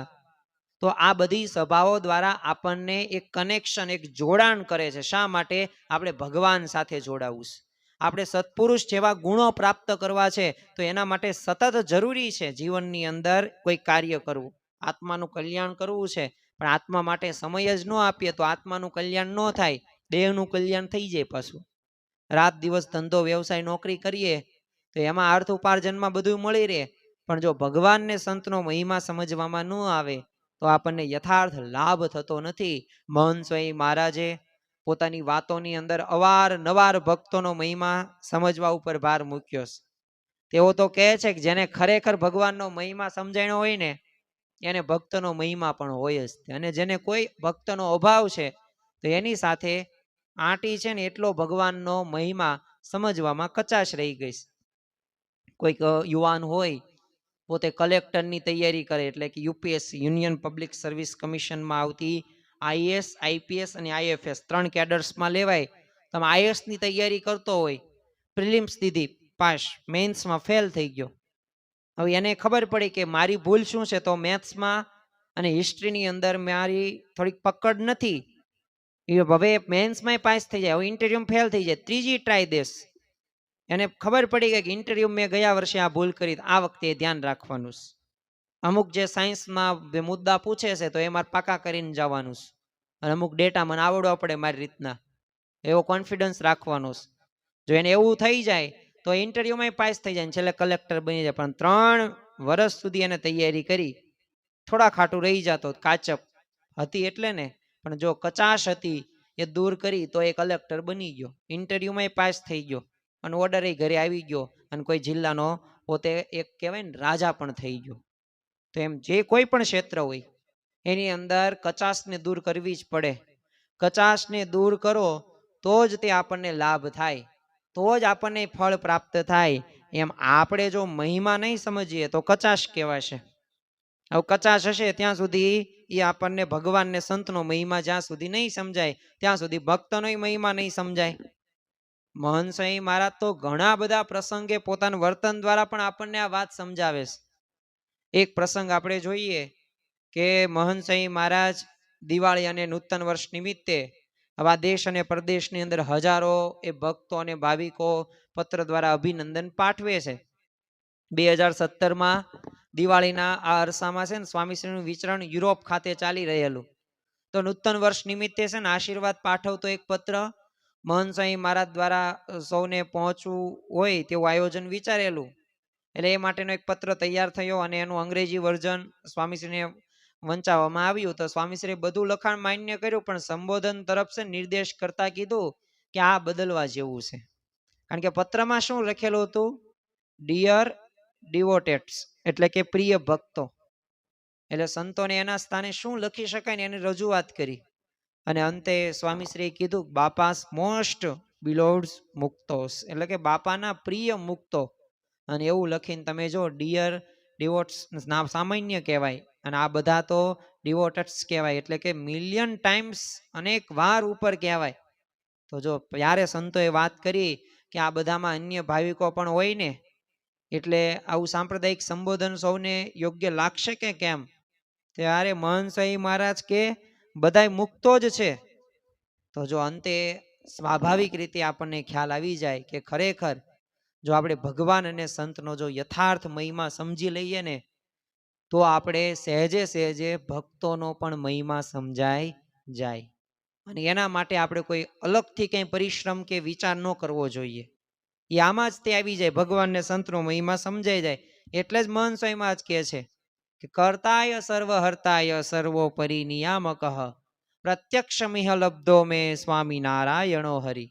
તો આ બધી સભાઓ દ્વારા આપણને એક કનેક્શન, એક જોડાણ કરે છે. શા માટે? આપણે ભગવાન સાથે જોડાવું છે, આપણે સત્પુરુષ જેવા ગુણો પ્રાપ્ત કરવા છે. તો એના માટે સતત જરૂરી છે જીવનની અંદર કોઈ કાર્ય કરવું, આત્માનું કલ્યાણ કરવું છે. પણ આત્મા માટે સમય જ ન આપીએ તો આત્માનું કલ્યાણ ન થાય, દેહનું કલ્યાણ થઈ જાય. પાછું રાત દિવસ ધંધો વ્યવસાય નોકરી કરીએ તો એમાં અર્થ ઉપાર્જનમાં બધું મળી રહે, પણ જો ભગવાનને સંતનો મહિમા સમજવામાં ન આવે તો આપણને યથાર્થ લાભ થતો નથી. મહંત સ્વામી મહારાજે પોતાની વાતોની અંદર અવારનવાર ભક્તોનો મહિમા સમજવા ઉપર ભાર મૂક્યો છે. તેઓ તો કહે છે કે જેને ખરેખર ભગવાનનો મહિમા સમજાણો હોય ને એને ભક્તનો મહિમા પણ હોય જ. અને જેને કોઈ ભક્તનો અભાવ છે તો એની સાથે આંટી છે ને એટલો ભગવાનનો મહિમા સમજવામાં કચાશ રહી ગઈ છે. કોઈક યુવાન હોય, પોતે કલેક્ટરની તૈયારી કરે, એટલે કે યુપીએસસી, યુનિયન પબ્લિક સર્વિસ કમિશનમાં આવતી આઈએએસ, આઈપીએસ અને આઈએફએસ 3 કેડર્સમાં લેવાય. તમે આઈએસની તૈયારી કરતો હોય, પ્રિલિમ્સ દીધી, પાસ, મેન્સમાં ફેલ થઈ ગયો. હવે એને ખબર પડી કે મારી ભૂલ શું છે, તો મેથ્સમાં અને હિસ્ટ્રીની અંદર મારી થોડીક પકડ નથી. હવે મેન્સમાં પાસ થઈ જાય, હવે ઇન્ટરવ્યુમાં ફેલ થઈ જાય, ત્રીજી ટ્રાય દેશ. એને ખબર પડી ગઈ કે ઇન્ટરવ્યુ મેં ગયા વર્ષે આ ભૂલ કરી, આ વખતે ધ્યાન રાખવાનું છે. અમુક જે સાયન્સમાં મુદ્દા પૂછે છે તો એ મારે પાકા કરીને જવાનું છે. અને અમુક ડેટા મને આવડવા પડે મારી રીતના, એવો કોન્ફિડન્સ રાખવાનો છે. જો એને એવું થઈ જાય તો ઇન્ટરવ્યુમાં પાસ થઈ જાય, છેલ્લે કલેક્ટર બની જાય. પણ 3 વર્ષ સુધી એને તૈયારી કરી, થોડા ખાટું રહી જતો, કાચપ હતી એટલે ને, પણ જો કચાશ હતી એ દૂર કરી તો એ કલેક્ટર બની ગયો, ઇન્ટરવ્યુમાં પાસ થઈ ગયો અને ઓર્ડર ઘરે આવી ગયો. અને કોઈ જિલ્લાનો પોતે એક કહેવાય ને રાજા પણ થઈ ગયો. તો એમ જે કોઈ પણ ક્ષેત્ર હોય એની અંદર કચાશને દૂર કરવી જ પડે. કચાશને દૂર કરો તો જ તે આપણને લાભ થાય, તો જ આપણને ફળ પ્રાપ્ત થાય. એમ આપણે જો મહિમા નહીં સમજીએ તો કચાશ કહેવાશે. હવે કચાશ હશે ત્યાં સુધી એ આપણને ભગવાનને સંતનો મહિમા જ્યાં સુધી નહીં સમજાય ત્યાં સુધી ભક્તનો મહિમા નહીં સમજાય. મહંત સ્વામી મહારાજ તો ઘણા બધા પ્રસંગે પોતાના વર્તન દ્વારા પણ આપણને આ વાત સમજાવે છે. એક પ્રસંગ આપણે જોઈએ કે મહંત સ્વામી મહારાજ દિવાળી અને નૂતન વર્ષ નિમિત્તે આવા દેશ અને પ્રદેશની અંદર હજારો એ ભક્તો અને ભાવિકો પત્ર દ્વારા અભિનંદન પાઠવે છે. 2017માં દિવાળીના આ અરસામાં છે ને સ્વામીશ્રીનું વિચરણ યુરોપ ખાતે ચાલી રહેલું. તો નૂતન વર્ષ નિમિત્તે છે ને આશીર્વાદ પાઠવતો એક પત્ર મહંત સ્વામી મહારાજ દ્વારા સૌને પહોંચવું હોય તેવું આયોજન વિચારેલું. એટલે એ માટેનો એક પત્ર તૈયાર થયો અને એનું અંગ્રેજી વર્ઝન સ્વામીશ્રીને વંચાવવામાં આવ્યું. તો સ્વામીશ્રીએ બધું લખાણ માન્ય કર્યું, પણ સંબોધન તરફ છે નિર્દેશ કરતા કીધું કે આ બદલવા જેવું છે. કારણ કે પત્રમાં શું લખેલું હતું? ડિયર ડિવોટેટ્સ, એટલે કે પ્રિય ભક્તો. એટલે સંતોને એના સ્થાને શું લખી શકાય ને એની રજૂઆત કરી. અને અંતે સ્વામીશ્રીએ કીધું બાપાસ મોસ્ટ બિલોવ્ડ મુક્તોસ, એટલે કે બાપાના પ્રિય મુક્તો. અને એવું લખીને તમે જો ડિયર ડિવોટ્સ નામ સામાન્ય કહેવાય, અને આ બધા તો ડિવોટટ્સ કહેવાય, એટલે કે મિલિયન ટાઈમ્સ અનેક વાર ઉપર કહેવાય. તો જો ત્યારે સંતોએ વાત કરી કે આ બધામાં અન્ય ભાવિકો પણ હોય ને, એટલે આવું સાંપ્રદાયિક સંબોધન સૌને યોગ્ય લાગશે કે કેમ? ત્યારે મહંત સ્વામી મહારાજ કે બધાય મુક્તો જ છે. તો જો અંતે સ્વાભાવિક રીતે આપણને ખ્યાલ આવી જાય કે ખરેખર જો આપણે ભગવાન અને સંતનો જો યથાર્થ મહિમા સમજી લઈએ ને, તો આપણે સહેજે સહેજે ભક્તોનો પણ મહિમા સમજાઈ જાય. અને એના માટે આપણે કોઈ અલગથી કંઈ પરિશ્રમ કે વિચાર ન કરવો જોઈએ. એ આમાં જ તે આવી જાય, ભગવાનને સંતનો મહિમા સમજાઈ જાય. એટલે જ મહંત સ્વામી મહારાજ કહે છે કે કર્તાય સર્વહર્તાય સર્વોપરી નિયામક પ્રત્યક્ષમિહ લબ્ધો મેં સ્વામિનારાયણો હરિ.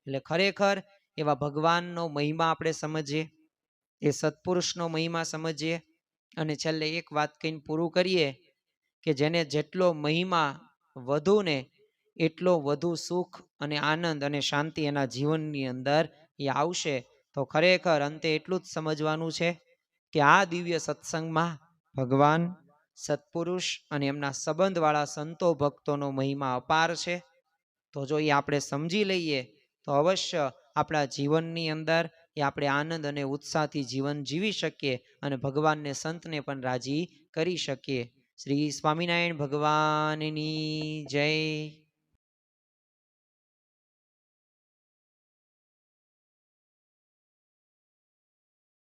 એટલે ખરેખર એવા ભગવાનનો મહિમા આપણે સમજીએ, એ સત્પુરુષનો મહિમા સમજીએ, અને છેલ્લે એક વાત કહીને પૂરું કરીએ કે જેને જેટલો મહિમા વધુ ને એટલો વધુ સુખ અને આનંદ અને શાંતિ એના જીવનની અંદર એ આવશે. તો ખરેખર અંતે એટલું જ સમજવાનું છે કે આ દિવ્ય સત્સંગમાં ભગવાન, સત્પુરુષ અને એમના સંબંધવાળા સંતો ભક્તોનો મહિમા અપાર છે. તો જો એ આપણે સમજી લઈએ તો અવશ્ય આપણા જીવનની અંદર એ આપણે આનંદ અને ઉત્સાહથી જીવન જીવી શકીએ અને ભગવાનને સંતને પણ રાજી કરી શકીએ. શ્રી સ્વામિનારાયણ ભગવાનની જય.